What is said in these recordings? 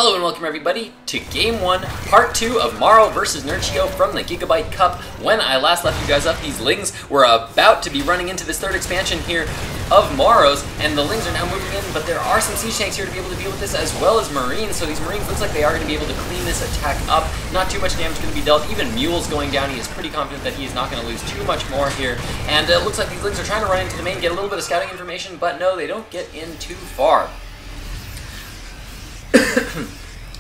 Hello and welcome everybody to Game 1, Part 2 of mouzMorroW versus aAaNerchio from the Gigabyte Cup. When I last left you guys up, these Lings were about to be running into this third expansion here of mouzMorroW's, and the Lings are now moving in, but there are some siege tanks here to be able to deal with this, as well as Marines, so these Marines looks like they are going to be able to clean this attack up. Not too much damage going to be dealt. Even Mule's going down. He is pretty confident that he is not going to lose too much more here, and it looks like these Lings are trying to run into the main, get a little bit of scouting information, but no, they don't get in too far.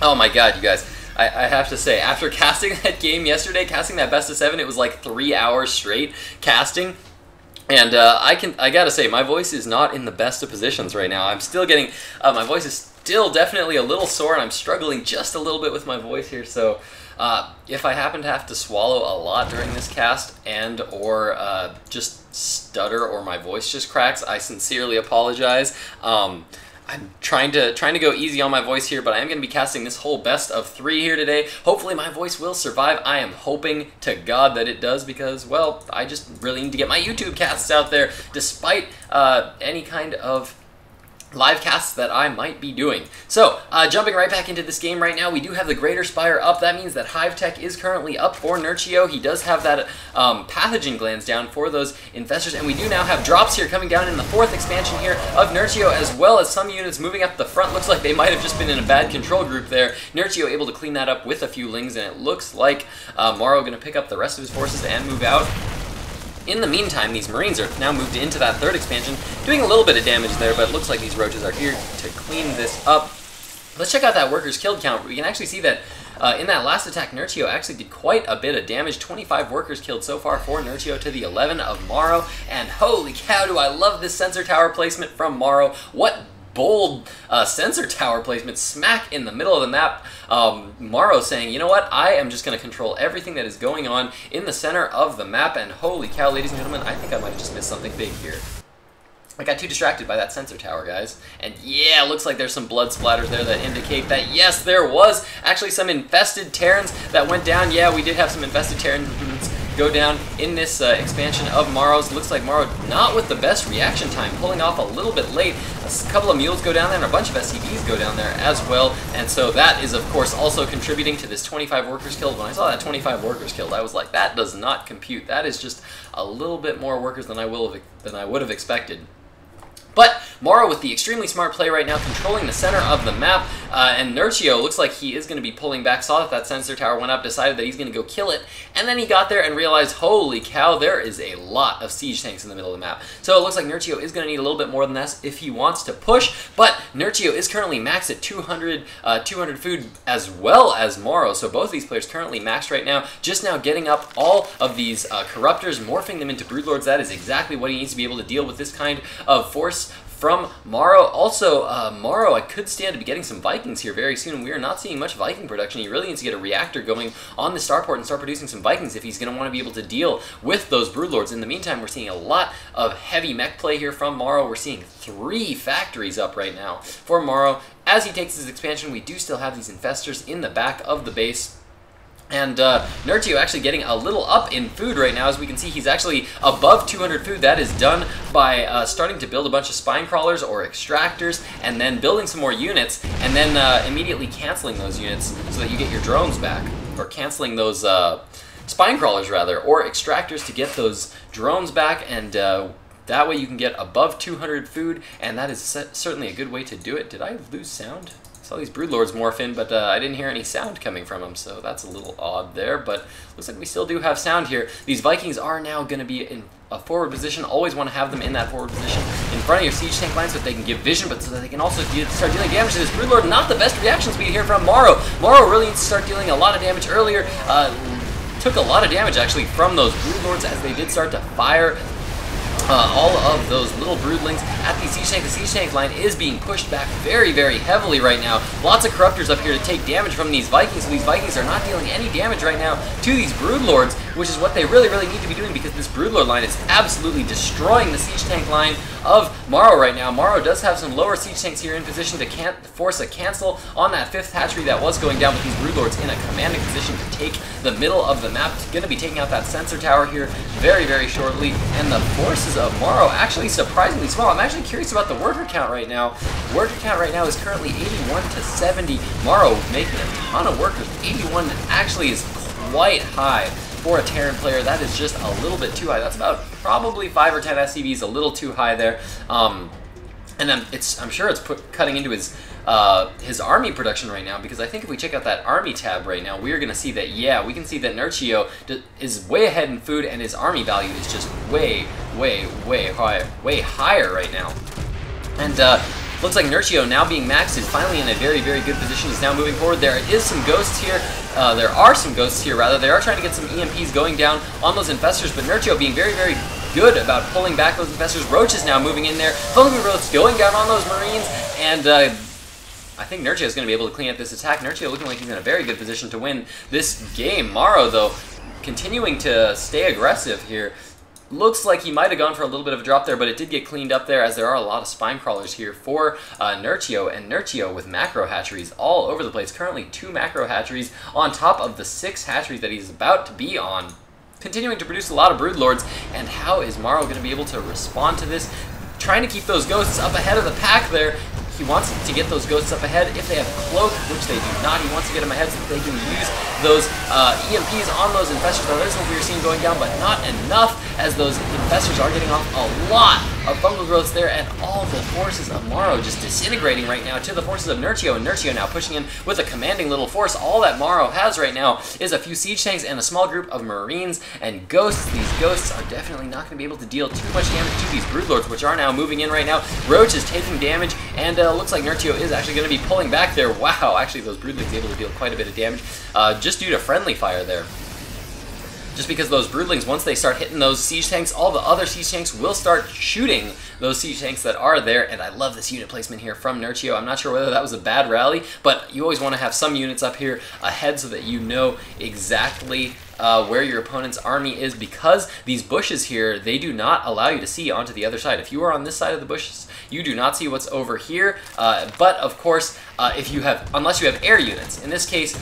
Oh my god, you guys, I have to say, after casting that game yesterday, casting that best of 7, it was like 3 hours straight casting. And I gotta say, my voice is not in the best of positions right now. I'm still getting, my voice is still definitely a little sore, and I'm struggling just a little bit with my voice here. So if I happen to have to swallow a lot during this cast or just stutter or my voice just cracks, I sincerely apologize. I'm trying to go easy on my voice here, but I am going to be casting this whole best of 3 here today. Hopefully my voice will survive. I am hoping to God that it does because, well, I just really need to get my YouTube casts out there despite any kind of live casts that I might be doing. So, jumping right back into this game right now, we do have the Greater Spire up. That means that Hive Tech is currently up for aAaNerchio. He does have that pathogen glands down for those infestors, and we do now have drops here coming down in the 4th expansion here of aAaNerchio, as well as some units moving up the front. Looks like they might have just been in a bad control group there. aAaNerchio able to clean that up with a few Lings, and it looks like mouzMorroW going to pick up the rest of his forces and move out. In the meantime, these Marines are now moved into that 3rd expansion, doing a little bit of damage there, but it looks like these roaches are here to clean this up. Let's check out that workers killed count. We can actually see that in that last attack, aAaNerchio actually did quite a bit of damage. 25 workers killed so far for aAaNerchio to the 11 of mouzMorroW, and holy cow, do I love this sensor tower placement from mouzMorroW. What bold sensor tower placement smack in the middle of the map. mouzMorroW saying, you know what, I am just going to control everything that is going on in the center of the map, and holy cow, ladies and gentlemen, I think I might have just missed something big here. I got too distracted by that sensor tower, guys. And yeah, looks like there's some blood splatters there that indicate that, yes, there was actually some infested Terrans that went down. Yeah, we did have some infested Terrans go down in this expansion of mouzMorroW's. Looks like mouzMorroW not with the best reaction time, pulling off a little bit late. A couple of mules go down there and a bunch of SCVs go down there as well, and so that is of course also contributing to this 25 workers killed. When I saw that 25 workers killed, I was like, that does not compute. That is just a little bit more workers than I would have expected. But mouzMorroW with the extremely smart play right now, controlling the center of the map, and aAaNerchio looks like he is going to be pulling back, saw that that sensor tower went up, decided that he's going to go kill it, and then he got there and realized, holy cow, there is a lot of siege tanks in the middle of the map. So it looks like aAaNerchio is going to need a little bit more than this if he wants to push, but aAaNerchio is currently maxed at 200 food as well as mouzMorroW, so both of these players currently maxed right now, just now getting up all of these corruptors, morphing them into broodlords. That is exactly what he needs to be able to deal with this kind of force from mouzMorroW. Also, mouzMorroW, I could stand to be getting some Vikings here very soon. We are not seeing much Viking production. He really needs to get a reactor going on the starport and start producing some Vikings if he's going to want to be able to deal with those broodlords. In the meantime, we're seeing a lot of heavy mech play here from mouzMorroW. We're seeing 3 factories up right now for mouzMorroW. As he takes his expansion, we do still have these infestors in the back of the base. And aAaNerchio actually getting a little up in food right now. As we can see, he's actually above 200 food. That is done by starting to build a bunch of spine crawlers or extractors, and then building some more units, and then immediately canceling those units so that you get your drones back, or canceling those spine crawlers rather, or extractors to get those drones back, and that way you can get above 200 food, and that is certainly a good way to do it. Did I lose sound? I saw these broodlords morph in, but I didn't hear any sound coming from them, so that's a little odd there, but looks like we still do have sound here. These Vikings are now going to be in a forward position. Always want to have them in that forward position in front of your siege tank line so that they can give vision, but so that they can also start dealing damage to this broodlord. Not the best reaction speed here from mouzMorroW. mouzMorroW really needs to start dealing a lot of damage earlier. Took a lot of damage actually from those broodlords as they did start to fire all of those little broodlings at the siege tank. The siege tank line is being pushed back very, very heavily right now. Lots of corruptors up here to take damage from these Vikings, so these Vikings are not dealing any damage right now to these broodlords, which is what they really, really need to be doing, because this broodlord line is absolutely destroying the siege tank line of mouzMorroW right now. mouzMorroW does have some lower siege tanks here in position to force a cancel on that 5th hatchery that was going down, with these broodlords in a commanding position to take the middle of the map. Going to be taking out that sensor tower here very, very shortly, and the forces of mouzMorroW actually surprisingly small. I'm actually curious curious about the worker count right now. Worker count right now is currently 81 to 70. mouzMorroW making a ton of workers. 81 actually is quite high for a Terran player. That is just a little bit too high. That's about probably 5 or 10 SCVs, a little too high there. And I'm sure it's cutting into his army production right now, because I think if we check out that army tab right now, we are going to see that, yeah, we can see that aAaNerchio is way ahead in food, and his army value is just way higher right now. And looks like aAaNerchio, now being maxed, is finally in a very good position. He's now moving forward. There is some ghosts here. There are some ghosts here, rather. They are trying to get some EMPs going down on those infestors, but aAaNerchio being very good about pulling back those infestors. Roach is now moving in there. Fungal growth's going down on those Marines, and I think aAaNerchio is going to be able to clean up this attack. aAaNerchio looking like he's in a very good position to win this game. mouzMorroW, though, continuing to stay aggressive here. Looks like he might have gone for a little bit of a drop there, but it did get cleaned up there, as there are a lot of spine crawlers here for aAaNerchio, and aAaNerchio with macro hatcheries all over the place. Currently 2 macro hatcheries on top of the 6 hatcheries that he's about to be on. Continuing to produce a lot of broodlords, and how is mouzMorroW going to be able to respond to this? Trying to keep those ghosts up ahead of the pack there. He wants to get those ghosts up ahead. If they have cloak, which they do not, he wants to get them ahead so that they can use those EMPs on those infestors. Now, there's what we were seeing going down, but not enough, as those infestors are getting off a lot of fungal growths there, and all the forces of mouzMorroW just disintegrating right now to the forces of aAaNerchio, and aAaNerchio now pushing in with a commanding little force. All that mouzMorroW has right now is a few siege tanks and a small group of Marines and ghosts. These ghosts are definitely not going to be able to deal too much damage to these broodlords, which are now moving in right now. Roach is taking damage, and looks like aAaNerchio is actually going to be pulling back there. Wow, actually those broodlings able to deal quite a bit of damage just due to friendly fire there. Just because those broodlings, once they start hitting those siege tanks, all the other siege tanks will start shooting those siege tanks that are there. And I love this unit placement here from aAaNerchio. I'm not sure whether that was a bad rally, but you always want to have some units up here ahead so that you know exactly where your opponent's army is, because these bushes here, they do not allow you to see onto the other side. If you are on this side of the bushes, you do not see what's over here. But of course, unless you have air units, in this case,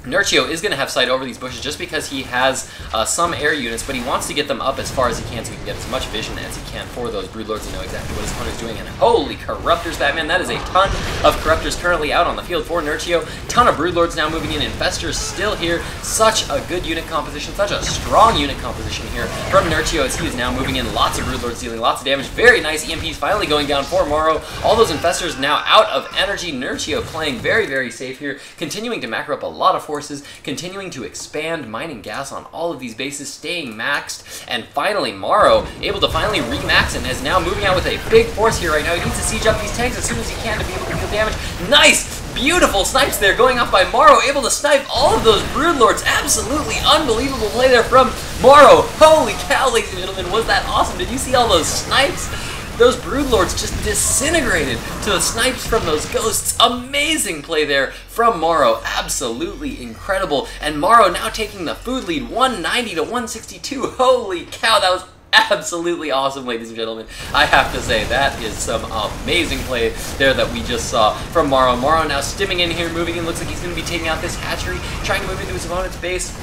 aAaNerchio is going to have sight over these bushes just because he has some air units, but he wants to get them up as far as he can so he can get as much vision as he can for those broodlords to know exactly what his opponent is doing. And holy corruptors, Batman, that is a ton of corruptors currently out on the field for aAaNerchio. Ton of broodlords now moving in. Infestors still here. Such a good unit composition, such a strong unit composition here from aAaNerchio, as he is now moving in. Lots of broodlords dealing lots of damage. Very nice EMPs finally going down for mouzMorroW. All those infestors now out of energy. aAaNerchio playing very safe here, continuing to macro up a lot of forces, continuing to expand, mining gas on all of these bases, staying maxed, and finally mouzMorroW able to finally remax and is now moving out with a big force here right now. He needs to siege up these tanks as soon as he can to be able to deal damage. Nice! Beautiful snipes there going off by mouzMorroW, able to snipe all of those broodlords. Absolutely unbelievable play there from mouzMorroW. Holy cow, ladies and gentlemen, was that awesome? Did you see all those snipes? Those broodlords just disintegrated to the snipes from those ghosts. Amazing play there from mouzMorroW. Absolutely incredible. And mouzMorroW now taking the food lead, 190 to 162. Holy cow, that was absolutely awesome, ladies and gentlemen. I have to say, that is some amazing play there that we just saw from mouzMorroW. mouzMorroW now stimming in here, moving in. Looks like he's going to be taking out this hatchery, trying to move into his opponent's base.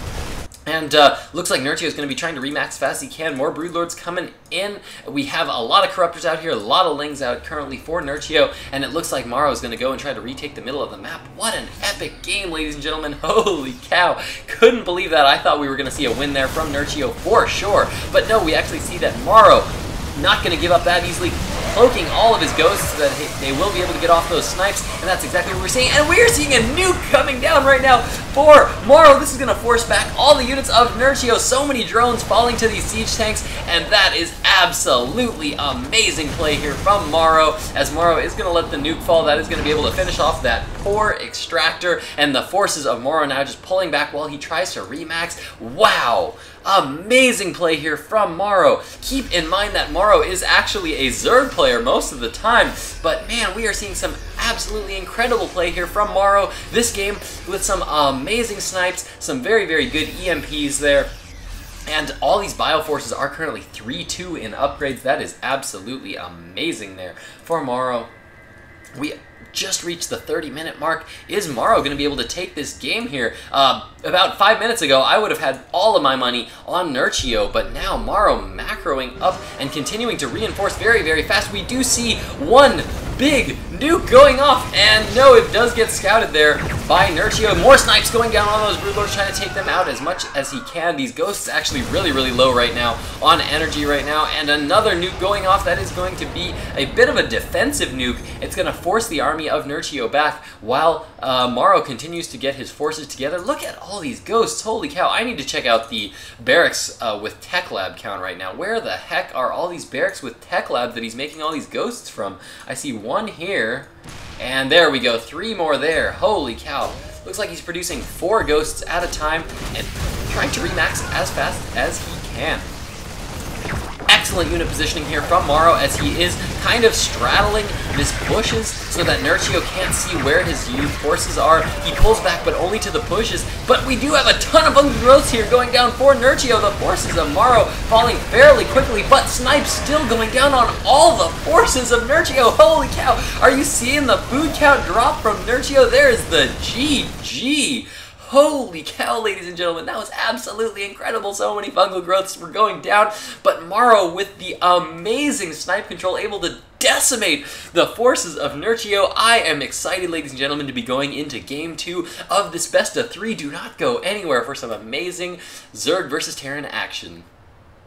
And looks like aAaNerchio is going to be trying to remax as fast as he can. More broodlords coming in. We have a lot of corruptors out here, a lot of lings out currently for aAaNerchio, and it looks like mouzMorroW is going to go and try to retake the middle of the map. What an epic game, ladies and gentlemen. Holy cow. Couldn't believe that. I thought we were going to see a win there from aAaNerchio for sure. But no, we actually see that mouzMorroW not going to give up that easily, cloaking all of his ghosts so that they will be able to get off those snipes, and that's exactly what we're seeing. And we're seeing a nuke coming down right now for mouzMorroW. This is going to force back all the units of aAaNerchio. So many drones falling to these siege tanks, and that is absolutely amazing play here from mouzMorroW, as mouzMorroW is going to let the nuke fall. That is going to be able to finish off that poor extractor, and the forces of mouzMorroW now just pulling back while he tries to remax. Wow! Amazing play here from mouzMorroW. Keep in mind that mouzMorroW is actually a Zerg player most of the time, but man, we are seeing some absolutely incredible play here from mouzMorroW this game, with some amazing snipes, some very good EMPs there. And all these bioforces are currently 3-2 in upgrades. That is absolutely amazing there for mouzMorroW. just reached the 30-minute mark. Is mouzMorroW going to be able to take this game here? About 5 minutes ago, I would have had all of my money on aAaNerchio, but now mouzMorroW macroing up and continuing to reinforce very, very fast. We do see one big nuke going off, and no, it does get scouted there by aAaNerchio. More snipes going down on those Brood Lords, trying to take them out as much as he can. These ghosts actually really, really low right now on energy right now, and another nuke going off. That is going to be a bit of a defensive nuke. It's going to force the army of aAaNerchio back while mouzMorroW continues to get his forces together. Look at all these ghosts. Holy cow. I need to check out the barracks with Tech Lab count right now. Where the heck are all these barracks with Tech Lab that he's making all these ghosts from? I see one here, and there we go. 3 more there. Holy cow. Looks like he's producing 4 ghosts at a time and trying to remax as fast as he can. Excellent unit positioning here from mouzMorroW as he is kind of straddling his bushes so that aAaNerchio can't see where his forces are. He pulls back, but only to the bushes. But we do have a ton of fungal growths here going down for aAaNerchio. The forces of mouzMorroW falling fairly quickly, but snipes still going down on all the forces of aAaNerchio. Holy cow! Are you seeing the food count drop from aAaNerchio? There's the GG. Holy cow, ladies and gentlemen, that was absolutely incredible. So many fungal growths were going down, but mouzMorroW with the amazing snipe control able to decimate the forces of aAaNerchio. I am excited, ladies and gentlemen, to be going into Game 2 of this best of 3. Do not go anywhere for some amazing Zerg versus Terran action.